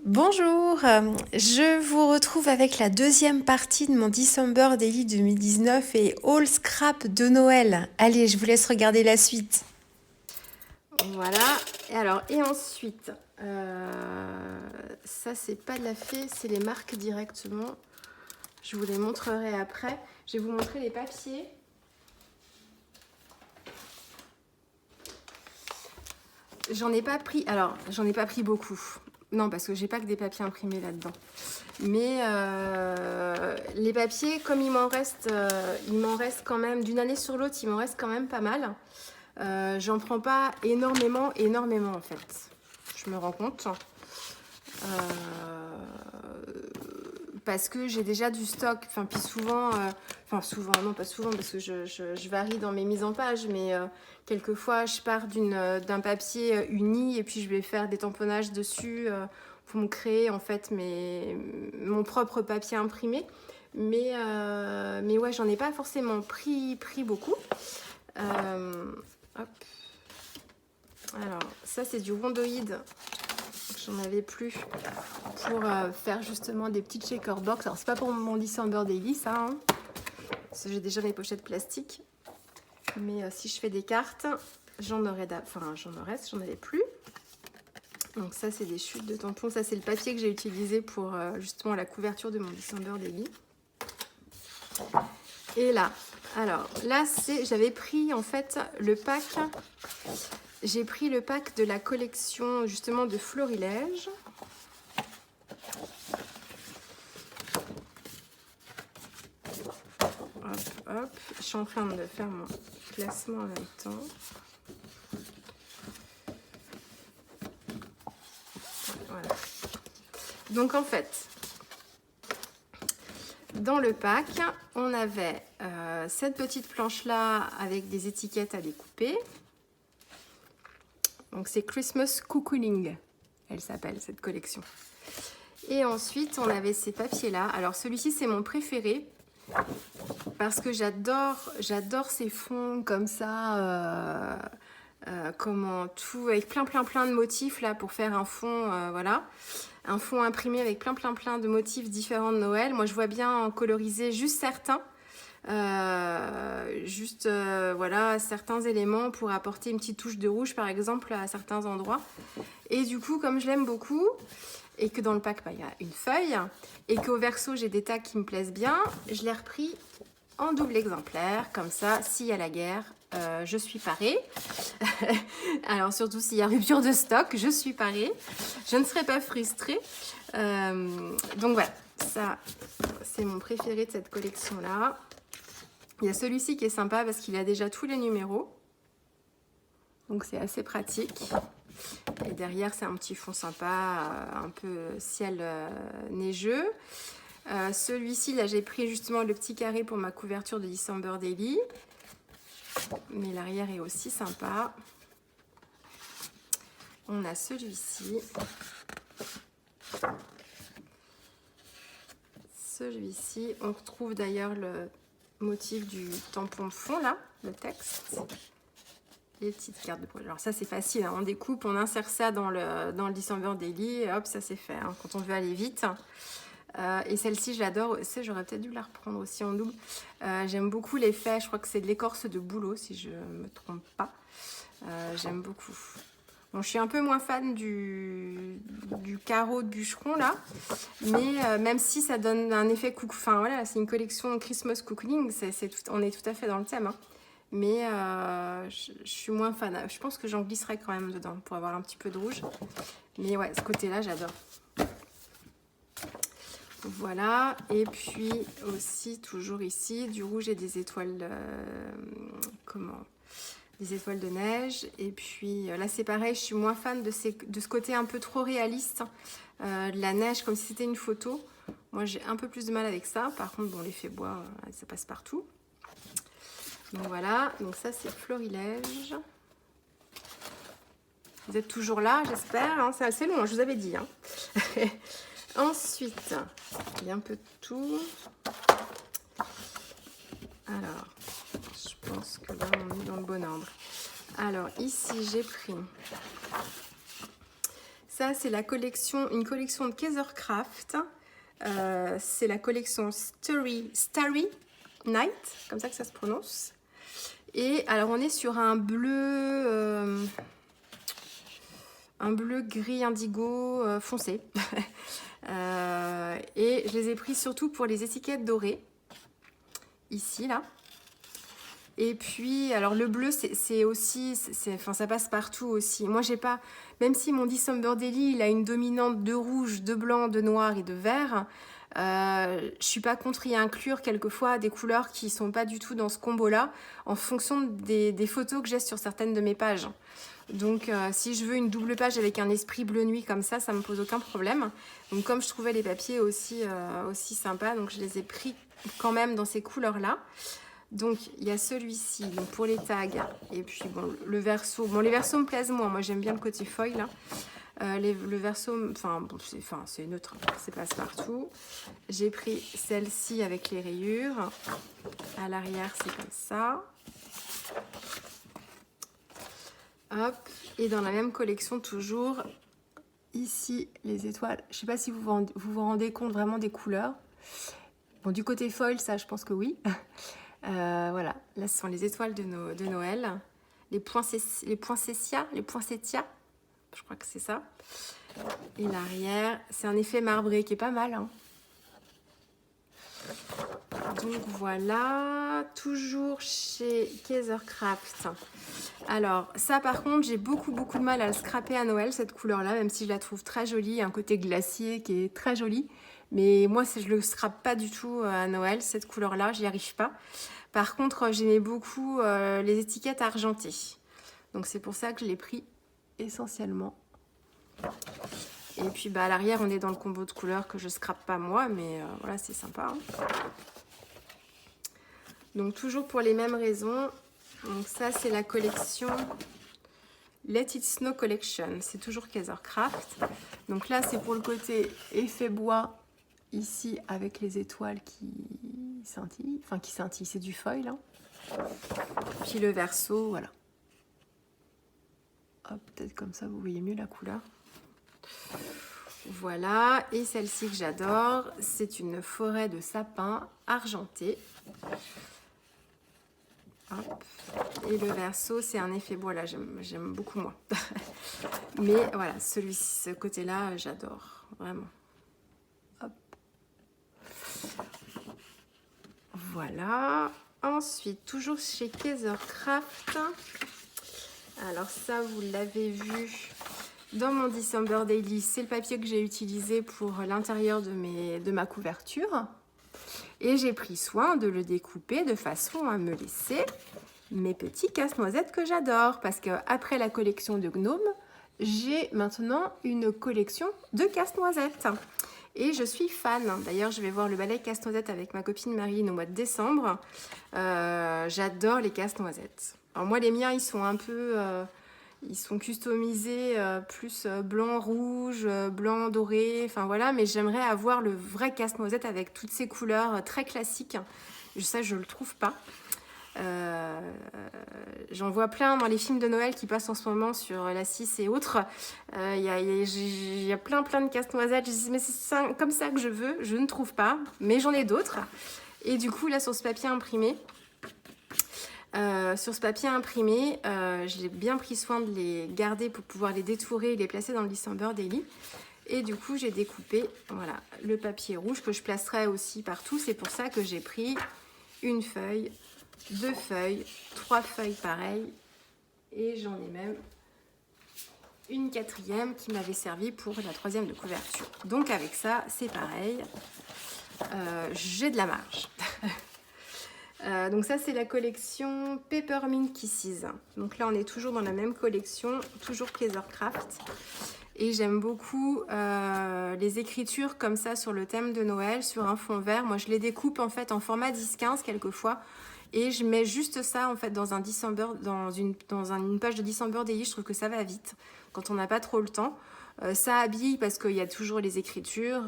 Bonjour, je vous retrouve avec la deuxième partie de mon December Daily 2019 et All Scrap de Noël. Allez, je vous laisse regarder la suite. Voilà, et ensuite, ça c'est pas de la fée, c'est les marques directement. Je vous les montrerai après. Je vais vous montrer les papiers. J'en ai pas pris beaucoup. Non, parce que j'ai pas que des papiers imprimés là-dedans. Mais les papiers, comme il m'en reste quand même, d'une année sur l'autre, il m'en reste quand même pas mal. J'en prends pas énormément en fait. Je me rends compte. Parce que j'ai déjà du stock, puis souvent, non pas souvent parce que je varie dans mes mises en page, mais quelquefois je pars d'un papier uni et puis je vais faire des tamponnages dessus pour me créer en fait mon propre papier imprimé. Mais ouais, j'en ai pas forcément pris beaucoup. Hop. Alors, ça c'est du rondoïde. J'en avais plus pour faire justement des petites shaker box. Alors c'est pas pour mon December Daily ça, hein, parce que j'ai déjà mes pochettes plastiques. Mais si je fais des cartes, j'en avais plus. Donc ça c'est des chutes de tampons. Ça c'est le papier que j'ai utilisé pour justement la couverture de mon December Daily. Et là, j'avais pris en fait le pack. J'ai pris le pack de la collection justement de Florilège. Hop, je suis en train de faire mon classement en même temps. Voilà. Donc en fait, dans le pack, on avait cette petite planche-là avec des étiquettes à découper. Donc c'est Christmas Cocooning, elle s'appelle cette collection. Et ensuite, on avait ces papiers-là. Alors celui-ci, c'est mon préféré parce que j'adore ces fonds comme ça, tout avec plein de motifs là pour faire un fond, voilà, un fond imprimé avec plein de motifs différents de Noël. Moi, je vois bien en coloriser juste certains. Voilà, certains éléments pour apporter une petite touche de rouge par exemple à certains endroits. Et du coup, comme je l'aime beaucoup et que dans le pack il y a une feuille et qu'au verso j'ai des tags qui me plaisent bien, je l'ai repris en double exemplaire, comme ça s'il y a la guerre, je suis parée. Alors surtout s'il y a rupture de stock, je suis parée, je ne serai pas frustrée. Donc voilà, ça c'est mon préféré de cette collection là. Il y a celui-ci qui est sympa parce qu'il a déjà tous les numéros. Donc c'est assez pratique. Et derrière, c'est un petit fond sympa, un peu ciel neigeux. Celui-ci, là, j'ai pris justement le petit carré pour ma couverture de December Daily. Mais l'arrière est aussi sympa. On a celui-ci. Celui-ci, on retrouve d'ailleurs le motif du tampon de fond là, le texte, les petites cartes de projet. Alors ça c'est facile, hein. On découpe, on insère ça dans le December Daily et hop, ça c'est fait, hein, quand on veut aller vite. Et celle-ci je l'adore, j'aurais peut-être dû la reprendre aussi en double. J'aime beaucoup l'effet, je crois que c'est de l'écorce de bouleau si je me trompe pas. J'aime beaucoup. Bon, je suis un peu moins fan du carreau de bûcheron là, mais même si ça donne un effet coucou, enfin voilà, c'est une collection Christmas Cocooning, on est tout à fait dans le thème, hein. Mais je suis moins fan. Je pense que j'en glisserai quand même dedans pour avoir un petit peu de rouge. Mais ouais, ce côté-là, j'adore. Voilà, et puis aussi toujours ici du rouge et des étoiles des étoiles de neige. Et puis là c'est pareil, je suis moins fan de ce côté un peu trop réaliste, de la neige comme si c'était une photo. Moi j'ai un peu plus de mal avec ça. Par contre bon, l'effet bois ça passe partout. Donc voilà, donc ça c'est Florilège. Vous êtes toujours là, j'espère, hein, c'est assez long, je vous avais dit, hein. Ensuite, il y a un peu de tout. Alors, je pense que là, on est dans le bon ordre. Alors, ici, j'ai pris Ça, c'est une collection de Kaisercraft. C'est la collection Starry Night, comme ça que ça se prononce. Et alors, on est sur un bleu gris indigo foncé. Et je les ai pris surtout pour les étiquettes dorées. Ici, là. Et puis, alors le bleu, c'est aussi, enfin, ça passe partout aussi. Moi, j'ai pas, même si mon December Daily, il a une dominante de rouge, de blanc, de noir et de vert, je suis pas contre y inclure quelquefois des couleurs qui sont pas du tout dans ce combo-là, en fonction des photos que j'ai sur certaines de mes pages. Donc, si je veux une double page avec un esprit bleu nuit comme ça me pose aucun problème. Donc, comme je trouvais les papiers aussi sympas, donc je les ai pris quand même dans ces couleurs-là. Donc, il y a celui-ci pour les tags. Et puis, bon, le verso. Bon, les versos me plaisent moins. Moi, j'aime bien le côté foil, là. Le verso, c'est neutre. C'est passe-partout. J'ai pris celle-ci avec les rayures. À l'arrière, c'est comme ça. Hop. Et dans la même collection, toujours, ici, les étoiles. Je ne sais pas si vous vous rendez compte vraiment des couleurs. Bon, du côté foil, ça, je pense que oui. Voilà, là ce sont les étoiles de Noël, les poinsettias, je crois que c'est ça. Et l'arrière, c'est un effet marbré qui est pas mal. Hein. Donc voilà, toujours chez Kaisercraft. Alors ça par contre, j'ai beaucoup de mal à le scraper à Noël, cette couleur-là, même si je la trouve très jolie, un côté glacier qui est très joli. Mais moi, je le scrape pas du tout à Noël, cette couleur-là, j'y arrive pas. Par contre, j'aimais beaucoup les étiquettes argentées. Donc c'est pour ça que je l'ai pris essentiellement. Et puis à l'arrière, on est dans le combo de couleurs que je scrape pas moi, mais voilà, c'est sympa. Hein. Donc toujours pour les mêmes raisons. Donc ça, c'est la collection Let It Snow Collection. C'est toujours Kaisercraft. Donc là, c'est pour le côté effet bois. Ici, avec les étoiles qui scintillent. Enfin, qui scintillent, c'est du foil. Hein. Puis le verso, voilà. Hop, peut-être comme ça, vous voyez mieux la couleur. Voilà. Et celle-ci que j'adore, c'est une forêt de sapins argentés. Hop. Et le verso, c'est un effet bois. Là, j'aime beaucoup moins. Mais voilà, celui-ci, ce côté-là, j'adore. Vraiment. Voilà. Ensuite, toujours chez Kaisercraft. Alors ça, vous l'avez vu dans mon December Daily. C'est le papier que j'ai utilisé pour l'intérieur de ma couverture. Et j'ai pris soin de le découper de façon à me laisser mes petits casse-noisettes que j'adore. Parce qu'après la collection de gnomes, j'ai maintenant une collection de casse-noisettes. Et je suis fan. D'ailleurs, je vais voir le ballet casse-noisette avec ma copine Marine au mois de décembre. J'adore les casse-noisettes. Alors moi, les miens, ils sont un peu... ils sont customisés plus blanc, rouge, blanc, doré. Enfin voilà, mais j'aimerais avoir le vrai casse-noisette avec toutes ces couleurs très classiques. Ça, je ne le trouve pas. J'en vois plein dans les films de Noël qui passent en ce moment sur la 6 et autres. Il y a plein de casse-noisettes. Je dis mais c'est comme ça que je veux. Je ne trouve pas, mais j'en ai d'autres. Et du coup là sur ce papier imprimé, j'ai bien pris soin de les garder pour pouvoir les détourer et les placer dans le December Daily. Et du coup j'ai découpé voilà le papier rouge que je placerai aussi partout. C'est pour ça que j'ai pris une feuille, 2 feuilles, 3 feuilles pareilles et j'en ai même une 4e qui m'avait servi pour la 3e de couverture. Donc avec ça, c'est pareil, j'ai de la marge. Donc ça, c'est la collection Peppermint Kisses. Donc là, on est toujours dans la même collection, toujours Kaisercraft. Et j'aime beaucoup les écritures comme ça sur le thème de Noël, sur un fond vert. Moi, je les découpe en fait en format 10-15 quelquefois. Et je mets juste ça en fait dans un December, dans une page de December Daily. Je trouve que ça va vite quand on n'a pas trop le temps. Ça habille parce qu'il y a toujours les écritures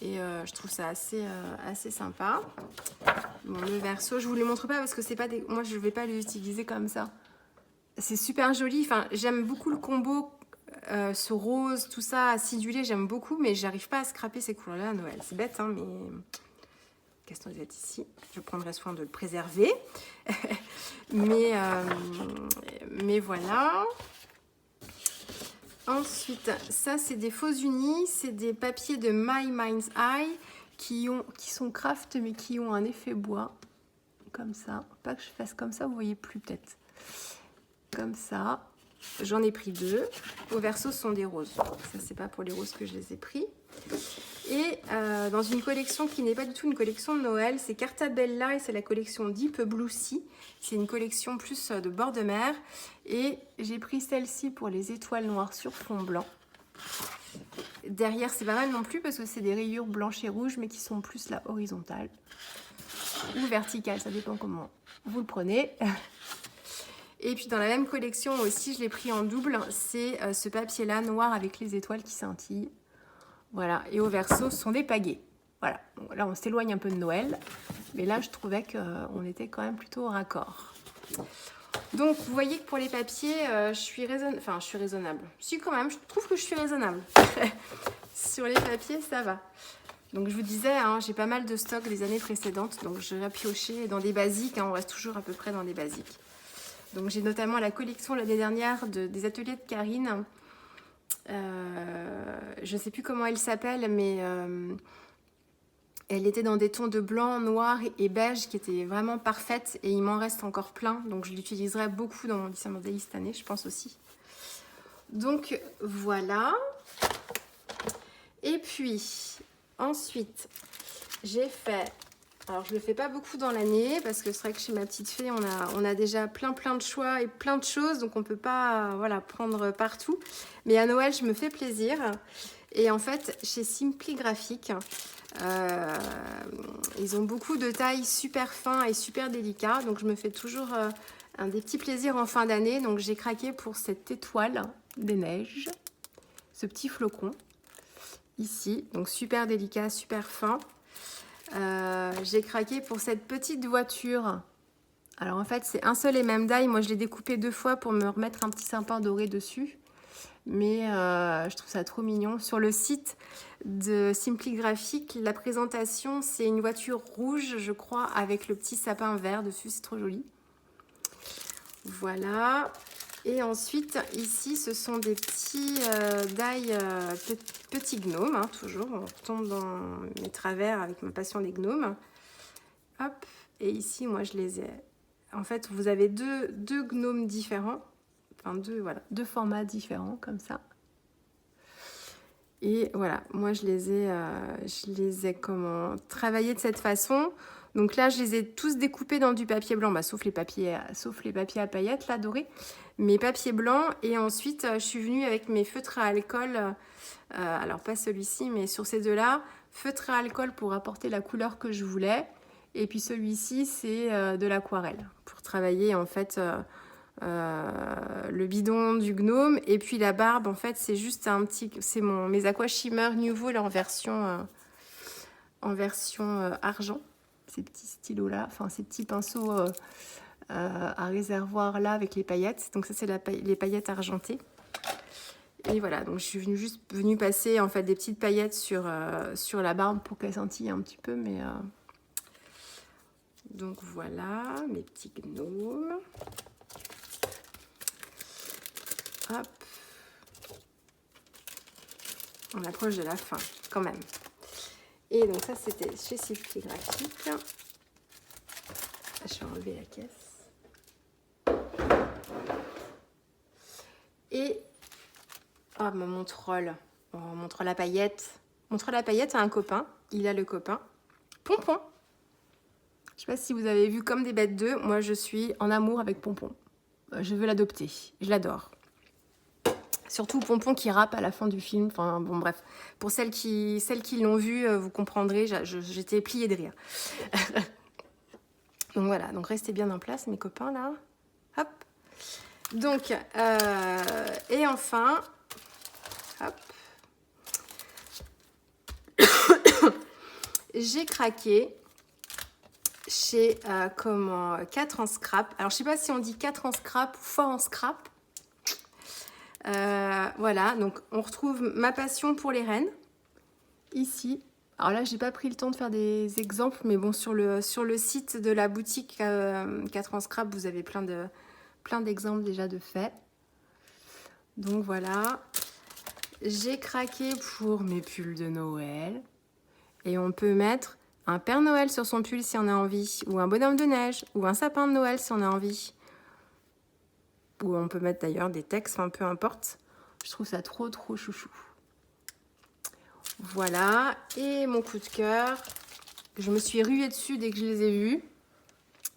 et je trouve ça assez sympa. Bon, le verso, je vous le montre pas parce que c'est pas moi je vais pas les utiliser comme ça. C'est super joli. Enfin, j'aime beaucoup le combo ce rose, tout ça, acidulé, j'aime beaucoup, mais j'arrive pas à scraper ces couleurs-là à Noël. C'est bête, hein, mais casse-noisette ici. Je prendrai soin de le préserver. mais voilà. Ensuite, ça, c'est des faux unis. C'est des papiers de My Mind's Eye qui sont craft, mais qui ont un effet bois. Comme ça. Pas que je fasse comme ça, vous voyez plus peut-être. Comme ça. J'en ai pris 2. Au verso, ce sont des roses. Ça, c'est pas pour les roses que je les ai pris. Et dans une collection qui n'est pas du tout une collection de Noël, c'est Carta Bella et c'est la collection Deep Blue Sea. C'est une collection plus de bord de mer. Et j'ai pris celle-ci pour les étoiles noires sur fond blanc. Derrière, c'est pas mal non plus parce que c'est des rayures blanches et rouges, mais qui sont plus là horizontales ou verticales. Ça dépend comment vous le prenez. Et puis dans la même collection aussi, je l'ai pris en double. C'est ce papier-là noir avec les étoiles qui scintillent. Voilà, et au verso, ce sont des pagaies. Voilà, bon, là on s'éloigne un peu de Noël, mais là je trouvais qu'on était quand même plutôt raccord. Donc vous voyez que pour les papiers, je suis raisonnable. Si quand même, je trouve que je suis raisonnable. Sur les papiers, ça va. Donc je vous disais, hein, j'ai pas mal de stock des années précédentes, donc je vais piocher dans des basiques, hein, on reste toujours à peu près dans des basiques. Donc j'ai notamment la collection l'année dernière des ateliers de Karine. Je ne sais plus comment elle s'appelle, mais elle était dans des tons de blanc, noir et beige qui étaient vraiment parfaites et il m'en reste encore plein, donc je l'utiliserai beaucoup dans mon December Daily cette année, je pense aussi. Donc voilà. Et puis ensuite j'ai fait, alors je le fais pas beaucoup dans l'année parce que c'est vrai que chez ma petite fée on a déjà plein de choix et plein de choses, donc on peut pas voilà, prendre partout. Mais à Noël je me fais plaisir et en fait chez Simply Graphic ils ont beaucoup de tailles super fins et super délicats, donc je me fais toujours des petits plaisirs en fin d'année. Donc j'ai craqué pour cette étoile des neiges, ce petit flocon ici, donc super délicat, super fin. J'ai craqué pour cette petite voiture. Alors en fait c'est un seul et même die. Moi je l'ai découpé 2 fois pour me remettre un petit sapin doré dessus. Mais je trouve ça trop mignon. Sur le site de Simply Graphic, la présentation c'est une voiture rouge je crois avec le petit sapin vert dessus. C'est trop joli. Voilà. Et ensuite ici ce sont des petits die petits gnomes, hein, toujours. On tombe dans mes travers avec ma passion des gnomes. Hop. Et ici moi je les ai. En fait vous avez deux gnomes différents. Enfin deux formats différents comme ça. Et voilà, moi je les ai travaillés de cette façon. Donc là je les ai tous découpés dans du papier blanc, sauf les papiers à paillettes là dorés, mais papier blanc. Et ensuite je suis venue avec mes feutres à alcool, alors pas celui-ci mais sur ces deux-là, feutre à alcool pour apporter la couleur que je voulais. Et puis celui-ci c'est de l'aquarelle pour travailler en fait le bidon du gnome. Et puis la barbe en fait c'est juste mes Aqua Shimmer Nouveau en version argent, ces petits stylos là, enfin ces petits pinceaux à réservoir là avec les paillettes. Donc ça c'est les paillettes argentées. Et voilà, donc je suis venue passer en fait des petites paillettes sur la barbe pour qu'elle scintille un petit peu, mais donc voilà mes petits gnomes. Hop. On approche de la fin, quand même. Et donc ça, c'était chez Simply Graphic. Je vais enlever la caisse. Et... oh, mon troll. Oh, mon troll à paillettes. Mon troll à paillettes a un copain. Il a le copain. Pompon. Je sais pas si vous avez vu Comme des bêtes 2. Moi, je suis en amour avec Pompon. Je veux l'adopter. Je l'adore. Surtout Pompon qui rappe à la fin du film. Enfin bon bref, pour celles qui l'ont vu, vous comprendrez, j'étais pliée de rire. Donc voilà, donc restez bien en place mes copains là. Hop. Donc, et enfin, hop. J'ai craqué chez 4 en scrap. Alors je sais pas si on dit 4 en scrap ou fort en scrap. Voilà, donc on retrouve ma passion pour les rennes, ici. Alors là, j'ai pas pris le temps de faire des exemples, mais bon, sur le site de la boutique 4 ans scrap, vous avez plein d'exemples déjà de faits. Donc voilà, j'ai craqué pour mes pulls de Noël. Et on peut mettre un Père Noël sur son pull si on a envie, ou un bonhomme de neige, ou un sapin de Noël si on a envie. Ou on peut mettre d'ailleurs des textes, enfin peu importe. Je trouve ça trop chouchou. Voilà, et mon coup de cœur, je me suis ruée dessus dès que je les ai vus,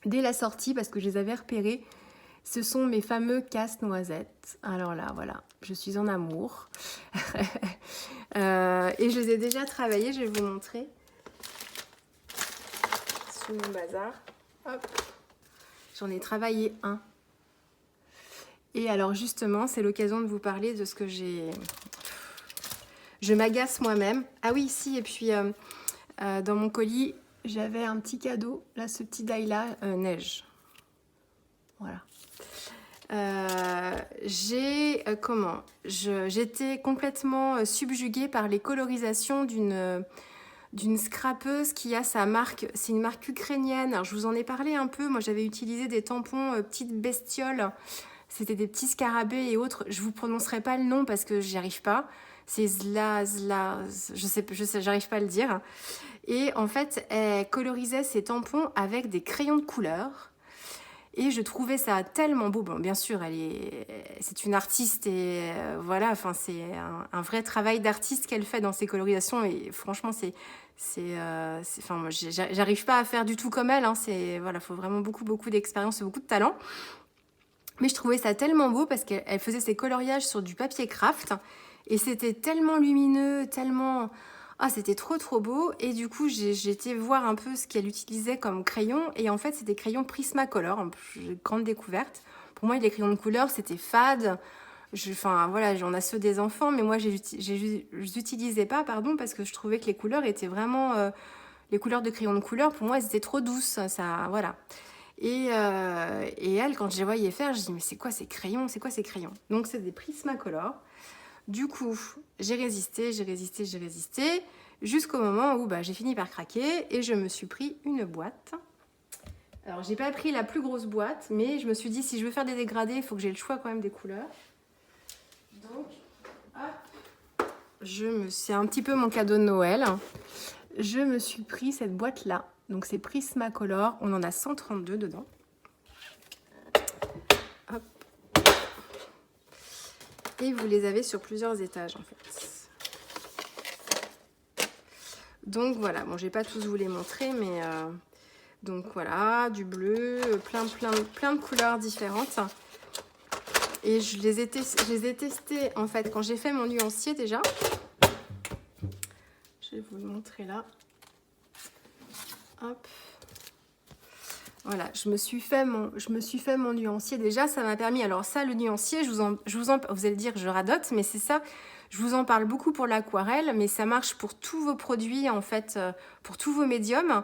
dès la sortie, parce que je les avais repérés. Ce sont mes fameux casse-noisettes. Alors là, voilà, je suis en amour. Et je les ai déjà travaillés, je vais vous montrer. Sous mon bazar. Hop. J'en ai travaillé un. Et alors justement, c'est l'occasion de vous parler de ce que j'ai... Je m'agace moi-même. Ah oui, si, et puis dans mon colis, j'avais un petit cadeau. Là, ce petit die-là, neige. Voilà. J'étais complètement subjuguée par les colorisations d'une scrapeuse qui a sa marque, c'est une marque ukrainienne. Alors, je vous en ai parlé un peu, moi j'avais utilisé des tampons petites bestioles, c'était des petits scarabées et autres, je vous prononcerai pas le nom parce que j'y arrive pas, c'est j'arrive pas à le dire. Et en fait, elle colorisait ses tampons avec des crayons de couleur. Et je trouvais ça tellement beau. Bon, bien sûr, c'est une artiste et voilà, enfin, c'est un vrai travail d'artiste qu'elle fait dans ses colorisations. Et franchement, enfin, moi, j'arrive pas à faire du tout comme elle. Hein, voilà, faut vraiment beaucoup d'expérience et beaucoup de talent. Mais je trouvais ça tellement beau parce qu'elle faisait ses coloriages sur du papier craft et c'était tellement lumineux, tellement... Ah, c'était trop beau. Et du coup, j'ai été voir un peu ce qu'elle utilisait comme crayon. Et en fait, c'était des crayons Prismacolor. Grande découverte. Pour moi, les crayons de couleur, c'était fade. Enfin, voilà, j'en ai ceux des enfants. Mais moi, je les utilisais pas, parce que je trouvais que les couleurs étaient vraiment... les couleurs de crayons de couleur, pour moi, elles étaient trop douces. Ça, voilà. Et elle, quand je les voyais faire, je dis, mais c'est quoi ces crayons? Donc, c'est des Prismacolor. Du coup, j'ai résisté, jusqu'au moment où j'ai fini par craquer et je me suis pris une boîte. Alors, j'ai pas pris la plus grosse boîte, mais je me suis dit, si je veux faire des dégradés, il faut que j'ai le choix quand même des couleurs. Donc, hop, c'est un petit peu mon cadeau de Noël. Je me suis pris cette boîte-là. Donc, c'est Prismacolor. On en a 132 dedans. Hop. Et vous les avez sur plusieurs étages en fait. Donc voilà, bon, je vais pas tous vous les montrer, mais donc voilà, du bleu, plein de couleurs différentes. Et je les ai testés en fait quand j'ai fait mon nuancier déjà. Je vais vous le montrer là. Hop. Voilà, je me suis fait mon nuancier déjà, ça m'a permis. Alors ça, le nuancier, vous allez dire je radote, mais c'est ça. Je vous en parle beaucoup pour l'aquarelle, mais ça marche pour tous vos produits en fait, pour tous vos médiums.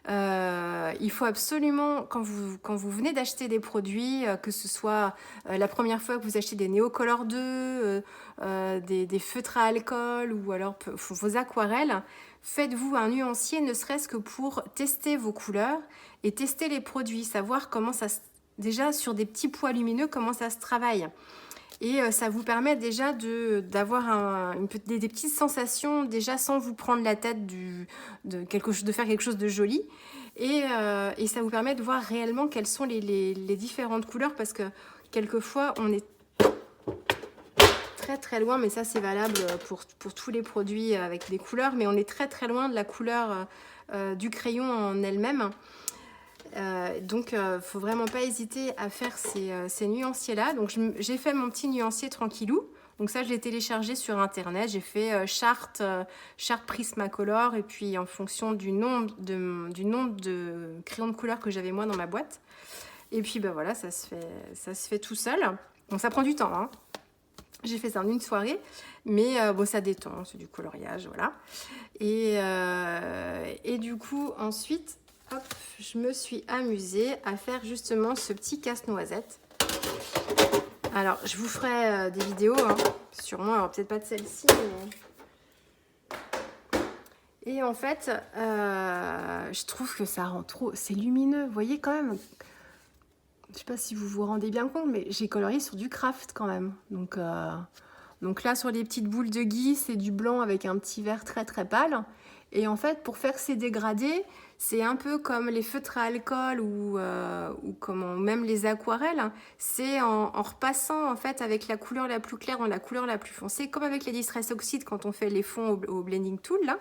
Il faut absolument, quand vous venez d'acheter des produits, que ce soit la première fois que vous achetez des Neocolor 2, des feutres à alcool ou alors vos aquarelles, faites-vous un nuancier ne serait-ce que pour tester vos couleurs et tester les produits, savoir comment ça déjà sur des petits pois lumineux, comment ça se travaille. Et ça vous permet déjà d'avoir des petites sensations déjà sans vous prendre la tête de faire quelque chose de joli. Et ça vous permet de voir réellement quelles sont les différentes couleurs parce que quelquefois on est très loin, mais ça c'est valable pour tous les produits avec des couleurs, mais on est très loin de la couleur du crayon en elle-même. Donc faut vraiment pas hésiter à faire ces nuanciers là. Donc j'ai fait mon petit nuancier tranquillou, donc ça je l'ai téléchargé sur internet. J'ai fait charte Prismacolor et puis en fonction du nombre de crayons de couleur que j'avais moi dans ma boîte, et puis voilà, ça se fait tout seul. Donc ça prend du temps hein. J'ai fait ça en une soirée, mais bon, ça détend, c'est du coloriage, voilà. Et du coup ensuite, hop, je me suis amusée à faire justement ce petit casse-noisette. Alors, je vous ferai des vidéos, hein, sûrement, alors peut-être pas de celle-ci, mais... Et en fait, je trouve que ça rend trop... C'est lumineux, vous voyez quand même. Je sais pas si vous vous rendez bien compte, mais j'ai colorié sur du craft quand même. Donc là, sur les petites boules de gui, c'est du blanc avec un petit vert très très pâle. Et en fait, pour faire ces dégradés, c'est un peu comme les feutres à alcool ou même les aquarelles. C'est en repassant en fait avec la couleur la plus claire dans la couleur la plus foncée, comme avec les Distress Oxide quand on fait les fonds au blending tool là.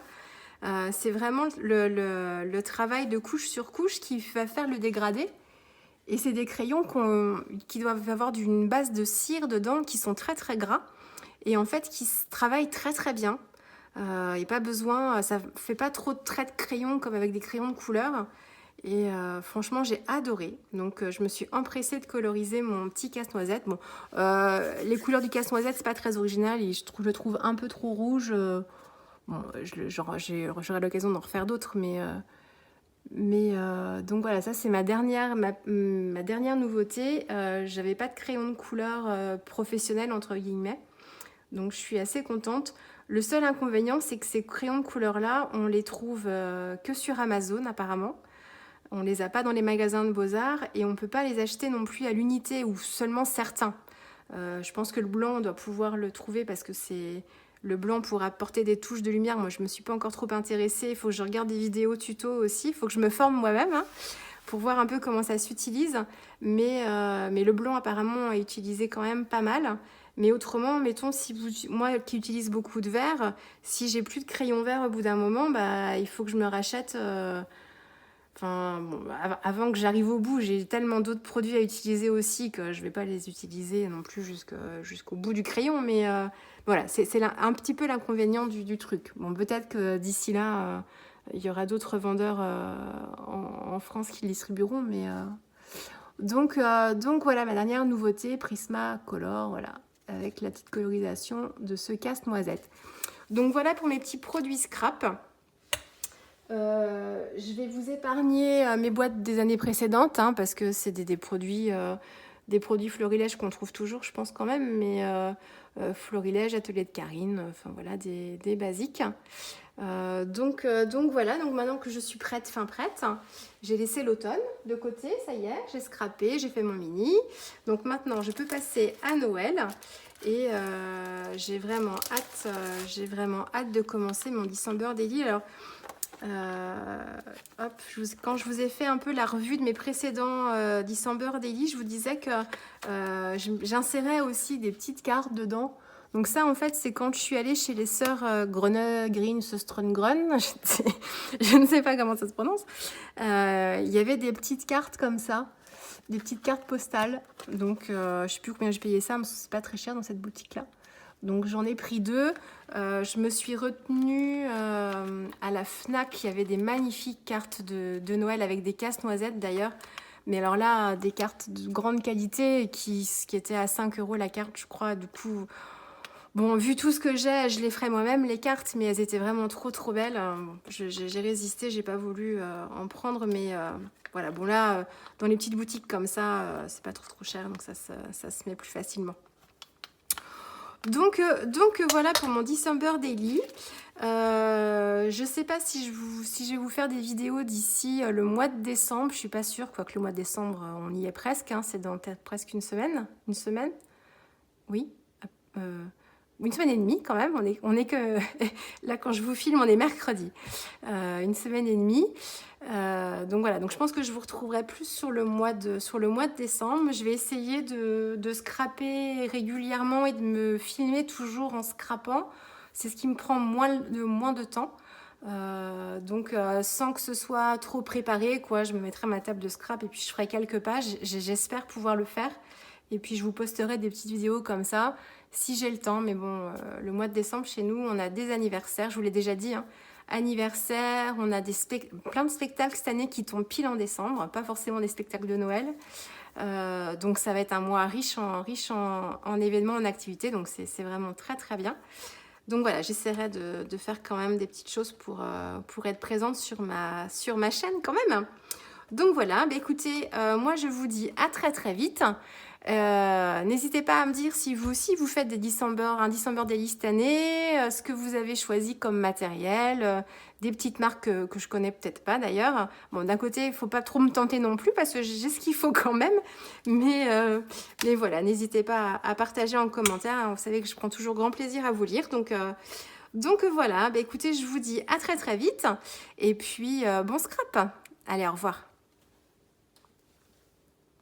C'est vraiment le travail de couche sur couche qui va faire le dégradé. Et c'est des crayons qui doivent avoir une base de cire dedans, qui sont très très gras. Et en fait, qui se travaillent très très bien. Il n'y a pas besoin, ça fait pas trop de traits de crayon comme avec des crayons de couleur. Et franchement, j'ai adoré. Donc, je me suis empressée de coloriser mon petit casse-noisette. Bon, les couleurs du casse-noisette, c'est pas très original. Et je le trouve un peu trop rouge. Bon, j'aurai l'occasion d'en refaire d'autres, mais donc voilà, ça c'est ma dernière nouveauté. J'avais pas de crayon de couleur professionnel entre guillemets, donc je suis assez contente. Le seul inconvénient, c'est que ces crayons de couleur là, on les trouve que sur Amazon apparemment. On les a pas dans les magasins de Beaux-Arts et on peut pas les acheter non plus à l'unité ou seulement certains. Je pense que le blanc, on doit pouvoir le trouver parce que c'est... Le blanc pour apporter des touches de lumière, moi je me suis pas encore trop intéressée, il faut que je regarde des vidéos tuto aussi, il faut que je me forme moi-même hein, pour voir un peu comment ça s'utilise. Mais le blanc apparemment est utilisé quand même pas mal. Mais autrement, mettons, moi qui utilise beaucoup de vert, si j'ai plus de crayon vert au bout d'un moment, bah, il faut que je me rachète... Enfin, bon, avant que j'arrive au bout, j'ai tellement d'autres produits à utiliser aussi que je vais pas les utiliser non plus jusqu'au bout du crayon. Mais voilà, c'est un petit peu l'inconvénient du truc. Bon, peut-être que d'ici là, il y aura d'autres vendeurs en France qui le distribueront. Mais donc voilà, ma dernière nouveauté, Prismacolor, voilà, avec la petite colorisation de ce casse-noisette. Donc voilà pour mes petits produits scrap. Je vais vous épargner mes boîtes des années précédentes hein, parce que c'est des produits Florilège qu'on trouve toujours, je pense quand même, mais Florilège, Atelier de Karine, enfin voilà, des basiques. Donc voilà, donc maintenant que je suis prête, j'ai laissé l'automne de côté, ça y est, j'ai scrappé, j'ai fait mon mini. Donc maintenant, je peux passer à Noël. Et j'ai vraiment hâte de commencer mon December Daily. Alors, quand je vous ai fait un peu la revue de mes précédents December Daily, je vous disais que j'insérais aussi des petites cartes dedans. Donc ça, en fait, c'est quand je suis allée chez les sœurs Green Söstrengren, je ne sais pas comment ça se prononce. Il y avait des petites cartes comme ça, des petites cartes postales. Donc, je ne sais plus combien j'ai payé ça, mais c'est pas très cher dans cette boutique-là. Donc j'en ai pris 2. Je me suis retenue à la Fnac. Il y avait des magnifiques cartes de Noël avec des casse-noisettes d'ailleurs. Mais alors là, des cartes de grande qualité qui étaient à 5 € la carte, je crois. Du coup, bon, vu tout ce que j'ai, je les ferai moi-même les cartes, mais elles étaient vraiment trop belles. J'ai résisté, j'ai pas voulu en prendre, mais voilà. Bon là, dans les petites boutiques comme ça, c'est pas trop cher, donc ça se met plus facilement. Donc voilà pour mon December Daily. Je sais pas si je vais vous faire des vidéos d'ici le mois de décembre. Je suis pas sûre, quoique le mois de décembre, on y est presque. Hein, c'est dans presque une semaine. Une semaine? Oui. Une semaine et demie quand même. On est que là quand je vous filme, on est mercredi. Une semaine et demie. Donc voilà, donc je pense que je vous retrouverai plus sur le mois de décembre. Je vais essayer de scraper régulièrement et de me filmer toujours en scrapant. C'est ce qui me prend moins de temps. Donc sans que ce soit trop préparé, quoi, je me mettrai à ma table de scrap et puis je ferai quelques pages. J'espère pouvoir le faire. Et puis je vous posterai des petites vidéos comme ça, si j'ai le temps. Mais bon, le mois de décembre, chez nous, on a des anniversaires, je vous l'ai déjà dit, hein. Anniversaire, on a plein de spectacles cette année qui tombent pile en décembre, pas forcément des spectacles de Noël. Donc ça va être un mois riche en événements, en activités, donc c'est vraiment très bien. Donc voilà, j'essaierai de faire quand même des petites choses pour être présente sur ma chaîne quand même. Donc voilà, bah écoutez, moi je vous dis à très vite. N'hésitez pas à me dire si vous aussi vous faites un December Daily cette année, ce que vous avez choisi comme matériel, des petites marques que je connais peut-être pas d'ailleurs. Bon, d'un côté, il faut pas trop me tenter non plus parce que j'ai ce qu'il faut quand même. Mais voilà, n'hésitez pas à partager en commentaire. Vous savez que je prends toujours grand plaisir à vous lire. Donc voilà, bah, écoutez, je vous dis à très très vite. Et puis bon scrap. Allez, au revoir.